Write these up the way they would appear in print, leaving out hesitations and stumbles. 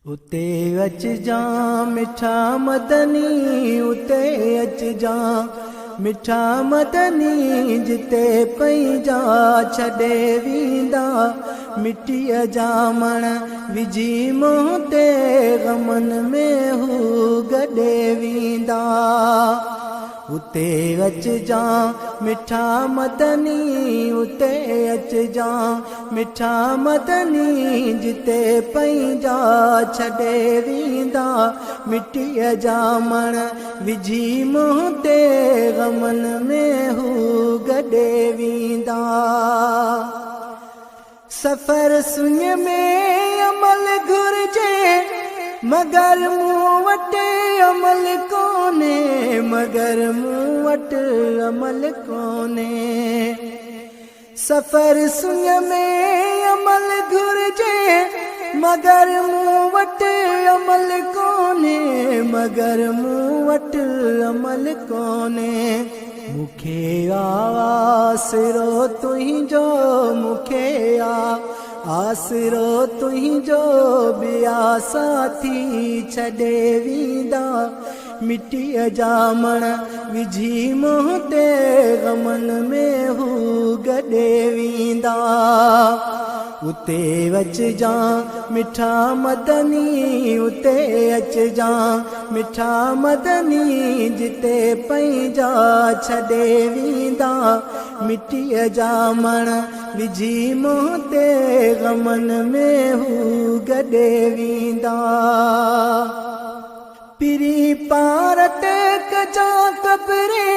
उते अच जा मिठा मदनी, उते अच जा मिठा मदनी, जिते पैंजा छॾे वींदा मिट्टीअ जा मण विझी मुंहुं ते ग़मन में हू गॾे वींदा। उते अच जा मिठा मदनी, उते अच जा मिठा मदनी, जिते पैंजा छॾे वींदा मिट्टीअ जा मण विझी मुंहुं ते ग़मन में हू गॾे वींदा। सफ़र सुञ में अमल घुरिजे, मगर मूं वटि अमल कोन्हे, मगर मूं वटि अमल कोन्हे। सफ़र सुञ में अमल घुरिजे, मगर मूं वटि अमल कोन्हे, मगर मूं वटि अमल कोन्हे। मूंखे आसरो तुंहिंजो, मूंखे आसरो तुंहिंजो, ॿिया साथी छॾे वींदा मिट्टीअ जा मण विझी मुंहुं ते ग़मन में हू गॾे वींदा। उते अच जा मिठा मदनी, उते अच जा मिठा मदनी, जिते पैंजा छॾे वींदा मिट्टीअ जा मण विझी मुंहुं ते ग़मन में हू गॾे वींदा। पिरी पारत कजा कबरे,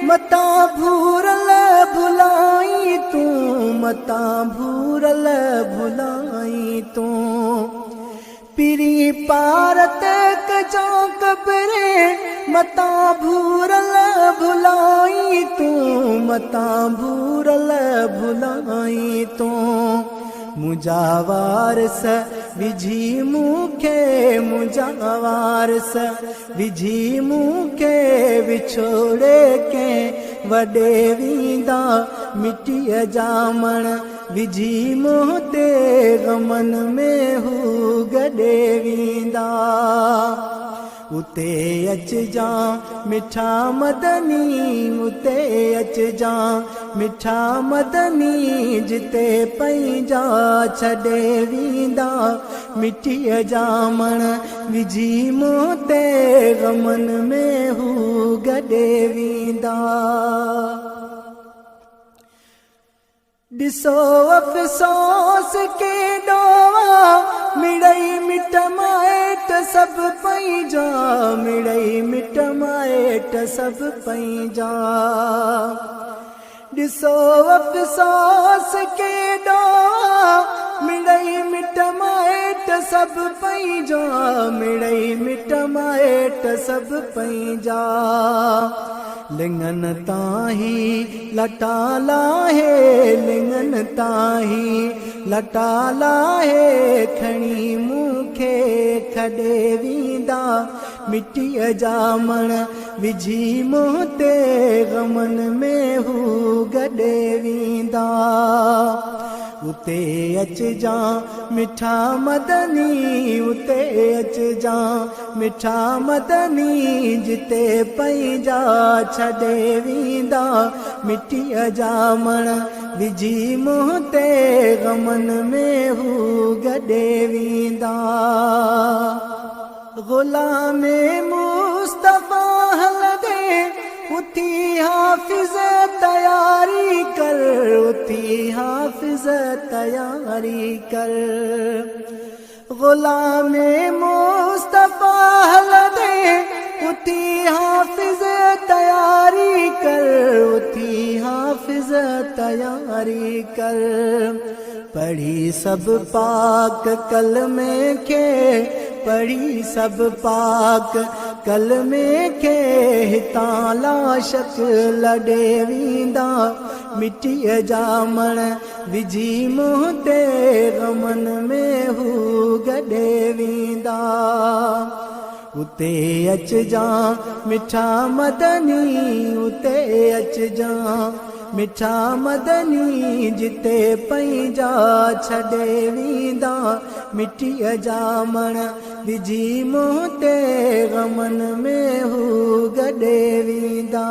मता भूरल भुलाई तूं, मता भूरल भुलाई तूं। पिरी पारत कजा कबरे, मता भूरल भुलाई तूं, मता भूरल भुलाई तूं। मुंहिंजा वारस विझी मूंखे, मुंहिंजा वारस विझी मूंखे विछोड़े कंहिं वॾे वींदा मिट्टीअ जा मण विझी मुंहुं ते ग़मन में हू गॾे वींदा। उते अच जा मिठा मदनी, उते अच जा मिठा मदनी, जिते पैंजा छॾे वींदा मिट्टीअ जा मण विझी मुंहुं ते ग़मन में हू गॾे वींदा। ॾिसो अफ़सोस केॾो मिड़ई मिट माइट सभु पैंजा, मिड़ई मिट माइट सभु पैंजा। ॾिसो अफ़सोस केॾो मिड़ई मिट माइट सभु पैंजा, मिड़ई मिट माइट सभु पैंजा। लिङन ताही लटा लाहे, लिङन ताही लटा लाहे, खणी मूंखे खॾे वींदा मिट्टीअ जा मण विझी मुंहुं ते ग़मन में हू गॾे वींदा। उते अच जा मिठा मदनी, उते अच जा मिठा मदनी, जिते पैंजा छॾे वींदा मिट्टीअ जा मण विझी मुंहुं ते ग़मन में हू गॾे वींदा। ग़ुलामे मुस्तफ़ा हलंदे, उथी हाफ़िज़ तयारी कर, उथी हाफ़िज़ तयारी कर। ग़ुलामे मुस्तफ़ा हलंदे, उथी हाफ़िज़ तयारी कर, उथी हाफ़िज़ तयारी कर। पढ़ी सब पाक कलमे खे, पढ़ी सब पाक कलमे खे, हितां लाशक लॾे वींदा मिट्टीअ जा मण विझी मुंहुं ते ग़मन में हू गॾे वींदा। उते अच जा मिठा मदनी, उते अच जा मिठा मदनी जिते पंहिंजा छॾे वींदा मिटीअ जा मण विझी मुंहुं ते ग़मनि में हू गॾे वींदा।